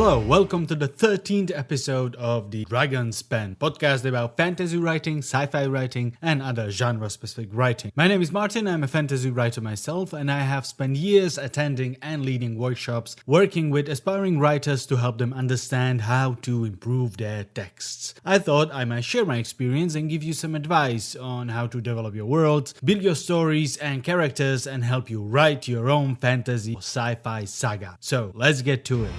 Hello, welcome to the 13th episode of the Dragon's Pen podcast about fantasy writing, sci-fi writing, and other genre-specific writing. My name is Martin, I'm a fantasy writer myself, and I have spent years attending and leading workshops, working with aspiring writers to help them understand how to improve their texts. I thought I might share my experience and give you some advice on how to develop your worlds, build your stories and characters, and help you write your own fantasy or sci-fi saga. So, let's get to it.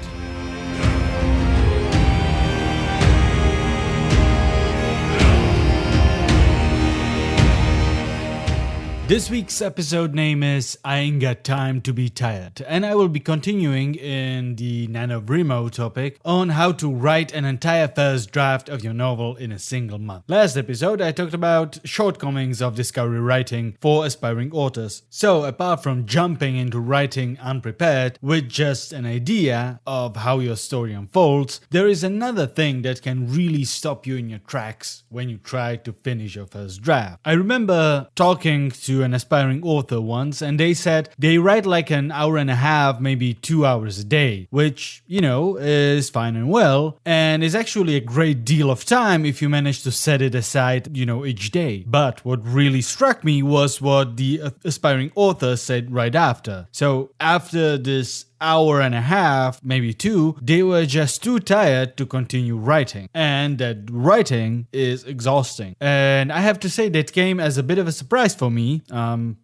This week's episode name is I Ain't Got Time to Be Tired, and I will be continuing in the NaNoWriMo topic on how to write an entire first draft of your novel in a single month. Last episode I talked about shortcomings of discovery writing for aspiring authors. So apart from jumping into writing unprepared with just an idea of how your story unfolds, there is another thing that can really stop you in your tracks when you try to finish your first draft. I remember talking to an aspiring author once, and they said they write like an hour and a half, maybe 2 hours a day, which, is fine and well, and is actually a great deal of time if you manage to set it aside, each day. But what really struck me was what the aspiring author said right after. So after this hour and a half, maybe two, they were just too tired to continue writing. And that writing is exhausting. And I have to say that came as a bit of a surprise for me.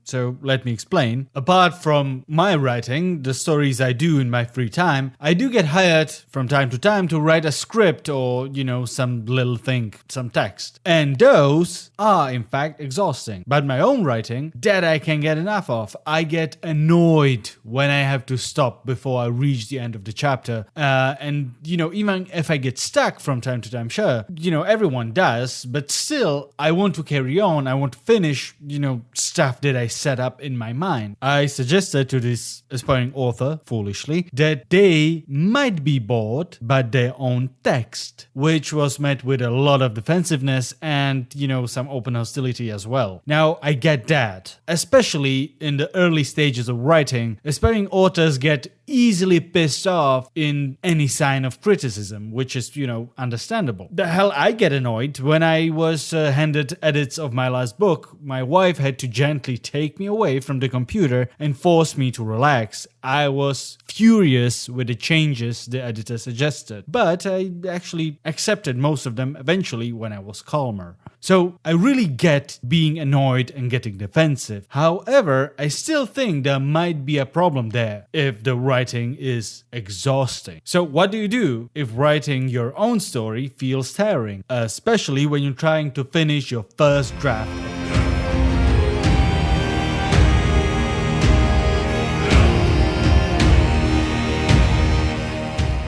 So let me explain. Apart from my writing, the stories I do in my free time, I do get hired from time to time to write a script or, some little thing, some text. And those are in fact exhausting. But my own writing, that I can get enough of. I get annoyed when I have to stop before I reach the end of the chapter. And even if I get stuck from time to time, sure, everyone does, but still, I want to carry on. I want to finish, stuff that I set up in my mind. I suggested to this aspiring author, foolishly, that they might be bored by their own text, which was met with a lot of defensiveness and, some open hostility as well. Now, I get that, especially in the early stages of writing, aspiring authors get easily pissed off in any sign of criticism, which is, understandable. The hell I get annoyed when I was handed edits of my last book. My wife had to gently take me away from the computer and force me to relax. I was furious with the changes the editor suggested, but I actually accepted most of them eventually when I was calmer. So I really get being annoyed and getting defensive. However, I still think there might be a problem there if the writing is exhausting. So what do you do if writing your own story feels tiring, especially when you're trying to finish your first draft?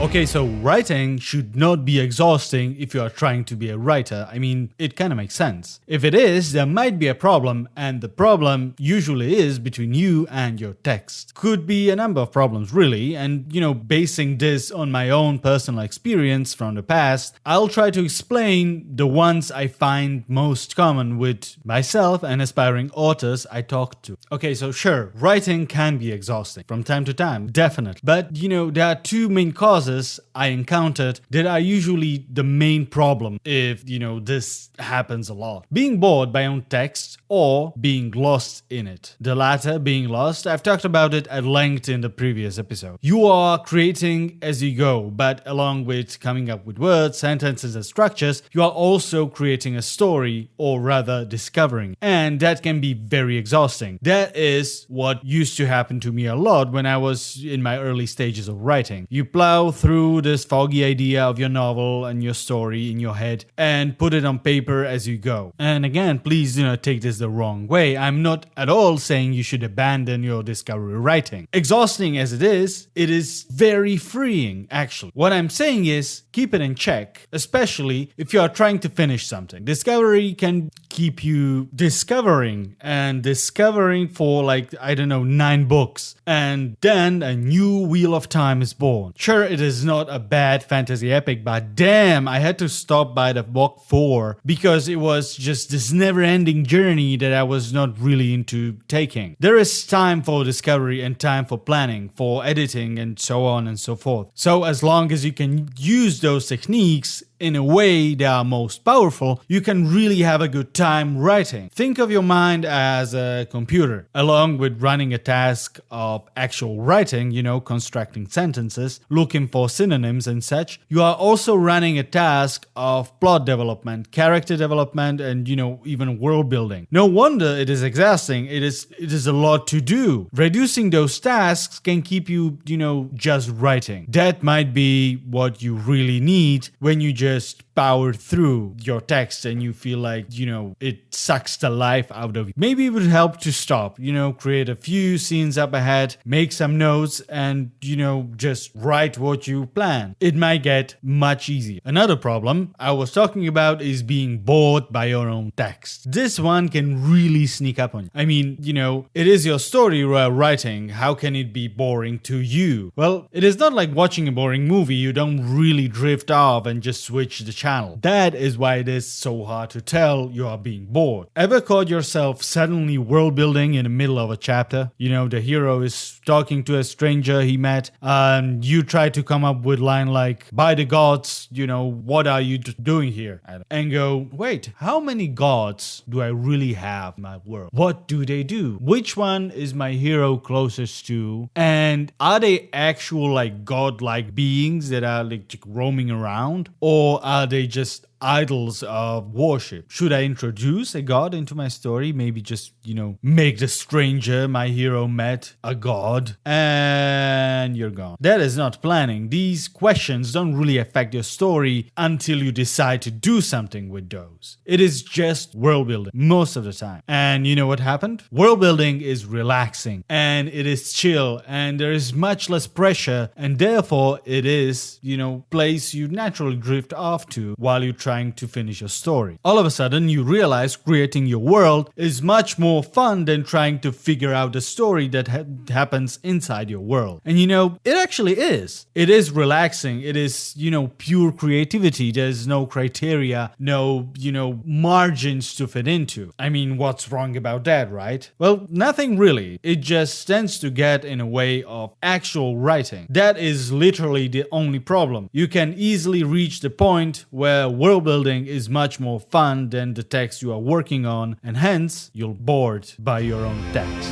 Okay, so writing should not be exhausting if you are trying to be a writer. I mean, it kind of makes sense. If it is, there might be a problem, and the problem usually is between you and your text. Could be a number of problems, really, and, basing this on my own personal experience from the past, I'll try to explain the ones I find most common with myself and aspiring authors I talk to. Okay, so sure, writing can be exhausting from time to time, definitely. But, there are two main causes I encountered that are usually the main problem if, this happens a lot. Being bored by own text or being lost in it. The latter, being lost, I've talked about it at length in the previous episode. You are creating as you go, but along with coming up with words, sentences, and structures, you are also creating a story, or rather discovering. And that can be very exhausting. That is what used to happen to me a lot when I was in my early stages of writing. You plow through this foggy idea of your novel and your story in your head and put it on paper as you go. And again, please do not take this the wrong way. I'm not at all saying you should abandon your discovery writing. Exhausting as it is very freeing, actually. What I'm saying is keep it in check, especially if you are trying to finish something. Discovery can keep you discovering for like, I don't know, 9 books. And then a new Wheel of Time is born. Sure, it is not a bad fantasy epic, but damn, I had to stop by the book 4 because it was just this never-ending journey that I was not really into taking. There is time for discovery and time for planning, for editing, and so on and so forth. So as long as you can use those techniques in a way that are most powerful, you can really have a good time writing. Think of your mind as a computer. Along with running a task of actual writing, constructing sentences, looking for synonyms and such, you are also running a task of plot development, character development, and even world building. No wonder it is exhausting. It is a lot to do. Reducing those tasks can keep you, just writing. That might be what you really need when you just power through your text and you feel like, it sucks the life out of you. Maybe it would help to stop, create a few scenes up ahead, make some notes, and, just write what you plan. It might get much easier. Another problem I was talking about is being bored by your own text. This one can really sneak up on you. I mean, it is your story you are writing. How can it be boring to you? Well, it is not like watching a boring movie. You don't really drift off and just switch the channel. That is why it is so hard to tell you are being bored. Ever caught yourself suddenly world building in the middle of a chapter? The hero is talking to a stranger he met, and you try to come up with line like, by the gods, what are you doing here? And go, wait, how many gods do I really have in my world? What do they do? Which one is my hero closest to? And are they actual like godlike beings that are like roaming around? Or are they just idols of worship? Should I introduce a god into my story? Maybe just, make the stranger my hero met a god and you're gone. That is not planning. These questions don't really affect your story until you decide to do something with those. It is just world building most of the time. And you know what happened? World building is relaxing and it is chill and there is much less pressure, and therefore it is, place you naturally drift off to while you trying to finish your story. All of a sudden, you realize creating your world is much more fun than trying to figure out the story that happens inside your world. And it actually is. It is relaxing. It is, pure creativity. There's no criteria, no, margins to fit into. I mean, what's wrong about that, right? Well, nothing really. It just tends to get in a way of actual writing. That is literally the only problem. You can easily reach the point where world building is much more fun than the text you are working on, and hence you're bored by your own text.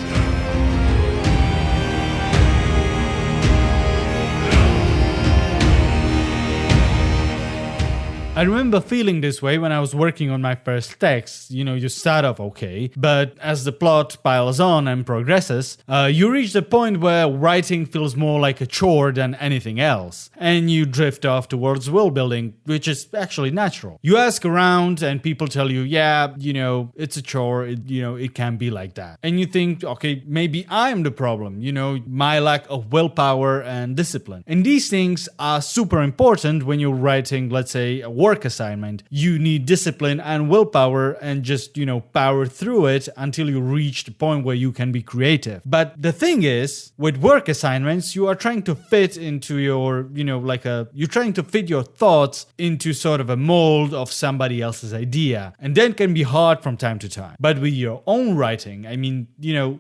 I remember feeling this way when I was working on my first text. You start off okay, but as the plot piles on and progresses, you reach the point where writing feels more like a chore than anything else, and you drift off towards world building, which is actually natural. You ask around and people tell you, yeah, it's a chore, it can be like that. And you think, okay, maybe I'm the problem, my lack of willpower and discipline. And these things are super important when you're writing, let's say, a work assignment. You need discipline and willpower and just, power through it until you reach the point where you can be creative. But the thing is, with work assignments, you are trying to fit into your, you're trying to fit your thoughts into sort of a mold of somebody else's idea. And that can be hard from time to time. But with your own writing,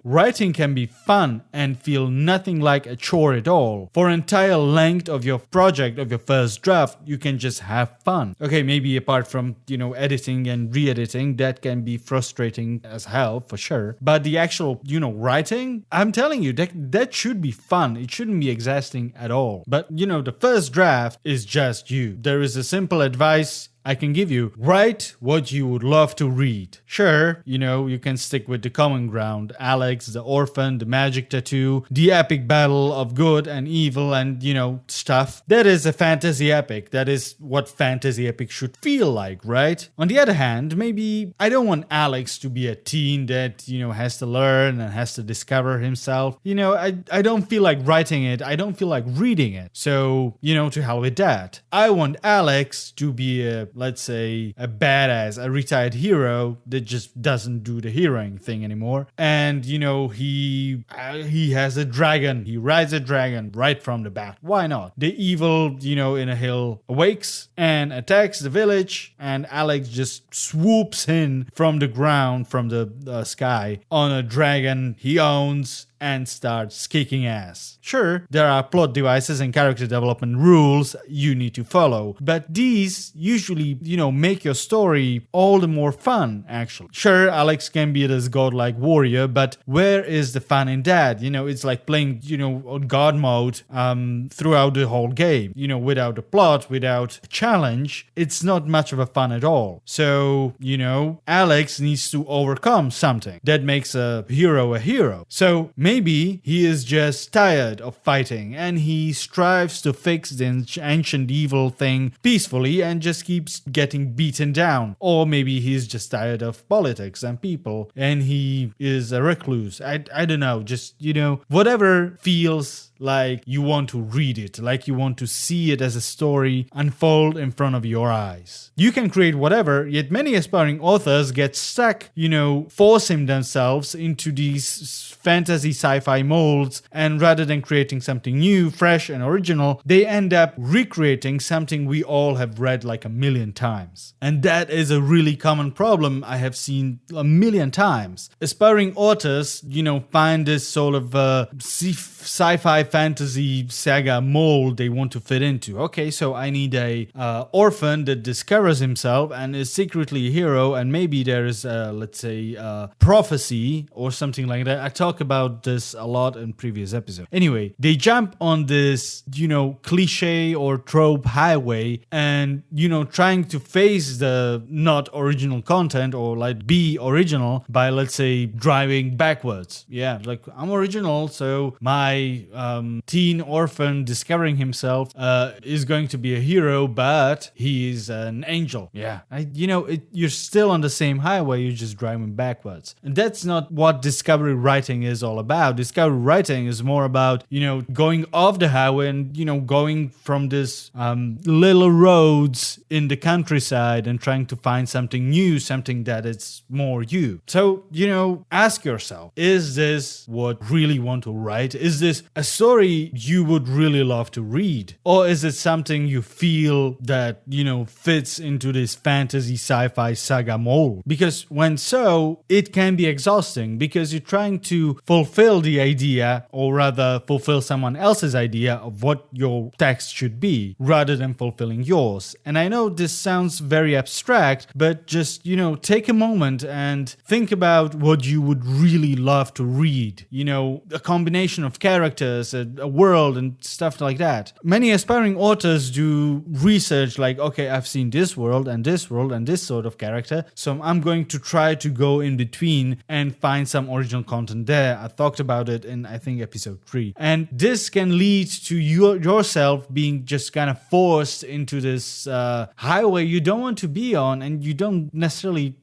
writing can be fun and feel nothing like a chore at all. For entire length of your project, of your first draft, you can just have fun. Okay, maybe apart from, editing and re-editing, that can be frustrating as hell for sure. But the actual, writing, I'm telling you, that should be fun. It shouldn't be exhausting at all. But, the first draft is just you. There is a simple advice I can give you. Write what you would love to read. Sure, you can stick with the common ground. Alex, the orphan, the magic tattoo, the epic battle of good and evil and, stuff. That is a fantasy epic. That is what fantasy epic should feel like, right? On the other hand, maybe I don't want Alex to be a teen that, has to learn and has to discover himself. I don't feel like writing it. I don't feel like reading it. So, to hell with that. I want Alex to be a let's say, a badass, a retired hero that just doesn't do the heroing thing anymore. And, he has a dragon. He rides a dragon right from the bat. Why not? The evil, in a hill awakes and attacks the village, and Alex just swoops in from the ground, from the sky, on a dragon he owns and starts kicking ass. Sure, there are plot devices and character development rules you need to follow, but these usually, make your story all the more fun, actually. Sure, Alex can be this godlike warrior, but where is the fun in that? It's like playing, on god mode throughout the whole game. Without a plot, without a challenge, it's not much of a fun at all. So, Alex needs to overcome something that makes a hero. So, maybe he is just tired of fighting and he strives to fix the ancient evil thing peacefully and just keeps getting beaten down. Or maybe he's just tired of politics and people and he is a recluse. I don't know. Just, whatever feels like you want to read it, like you want to see it as a story unfold in front of your eyes. You can create whatever, yet many aspiring authors get stuck, forcing themselves into these fantasy sci-fi molds, and rather than creating something new, fresh, and original, they end up recreating something we all have read like a million times. And that is a really common problem I have seen a million times. Aspiring authors, find this sort of sci-fi fantasy saga mold they want to fit into. Okay, so I need a orphan that discovers himself and is secretly a hero, and maybe there is let's say prophecy or something like that. I talk about this a lot in previous episodes. Anyway, they jump on this cliche or trope highway and trying to face the not original content or like be original by, let's say, driving backwards. Yeah, like I'm original, so my teen orphan discovering himself is going to be a hero, but he is an angel. Yeah, you're still on the same highway, you're just driving backwards. And that's not what discovery writing is all about. Discovery writing is more about, going off the highway and, going from this little roads in the countryside and trying to find something new, something that is more you. So, ask yourself, is this what really want to write? Is this a story you would really love to read? Or is it something you feel that, fits into this fantasy sci-fi saga mold? Because when so, it can be exhausting because you're trying to fulfill the idea, or rather fulfill someone else's idea of what your text should be, rather than fulfilling yours. And I know this sounds very abstract, but just, take a moment and think about what you would really love to read. A combination of characters, a world, and stuff like that. Many aspiring authors do research like, okay, I've seen this world and this sort of character, so I'm going to try to go in between and find some original content there. I talked about it in, I think, episode 3. And this can lead to yourself being just kind of forced into this highway you don't want to be on and you don't necessarily,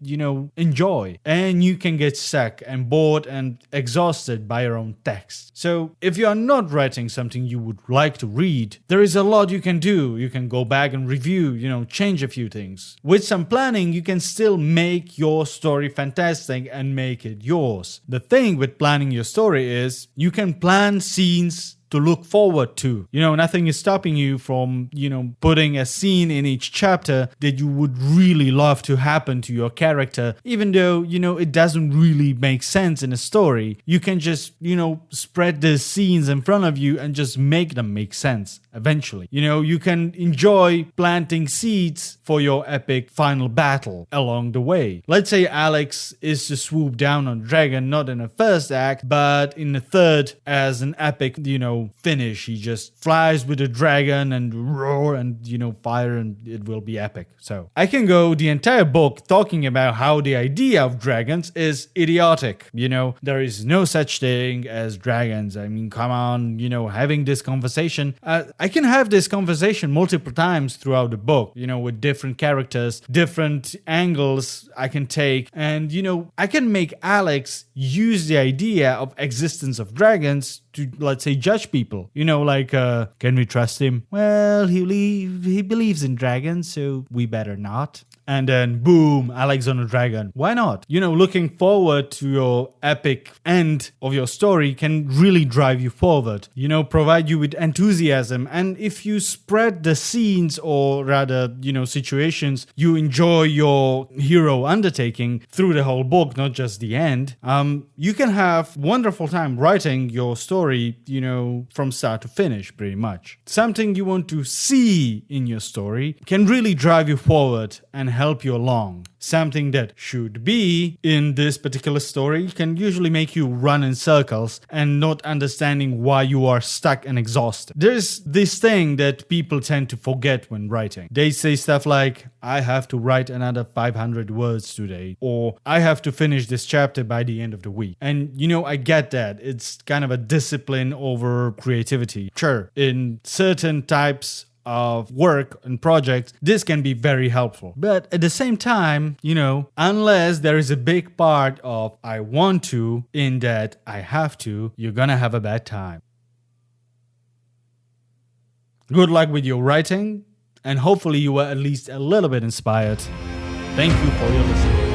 enjoy. And you can get stuck and bored and exhausted by your own text. So if you are not writing something you would like to read, there is a lot you can do. You can go back and review, change a few things. With some planning, you can still make your story fantastic and make it yours. The thing with planning your story is you can plan scenes to look forward to. Nothing is stopping you from, putting a scene in each chapter that you would really love to happen to your character, even though, it doesn't really make sense in a story. You can just, spread the scenes in front of you and just make them make sense eventually. You can enjoy planting seeds for your epic final battle along the way. Let's say Alex is to swoop down on a dragon, not in the first act, but in the third as an epic, finish. He just flies with a dragon and roar and, fire, and it will be epic. So I can go the entire book talking about how the idea of dragons is idiotic. There is no such thing as dragons. I mean, come on, having this conversation. I can have this conversation multiple times throughout the book, with different characters, different angles I can take. And, I can make Alex use the idea of existence of dragons to, let's say, judge people. Like, can we trust him? Well, he believes in dragons, so we better not. And then, boom, Alex on a dragon. Why not? Looking forward to your epic end of your story can really drive you forward, provide you with enthusiasm. And if you spread the scenes, or rather, situations you enjoy your hero undertaking through the whole book, not just the end, you can have wonderful time writing your story, from start to finish, pretty much. Something you want to see in your story can really drive you forward and help you along. Something that should be in this particular story can usually make you run in circles and not understanding why you are stuck and exhausted. There's this thing that people tend to forget when writing. They say stuff like, I have to write another 500 words today, or I have to finish this chapter by the end of the week. And I get that. It's kind of a discipline over creativity. Sure, in certain types of work and projects, this can be very helpful. But at the same time, unless there is a big part of I want to in that I have to, you're gonna have a bad time. Good luck with your writing, and hopefully you were at least a little bit inspired. Thank you for your listening.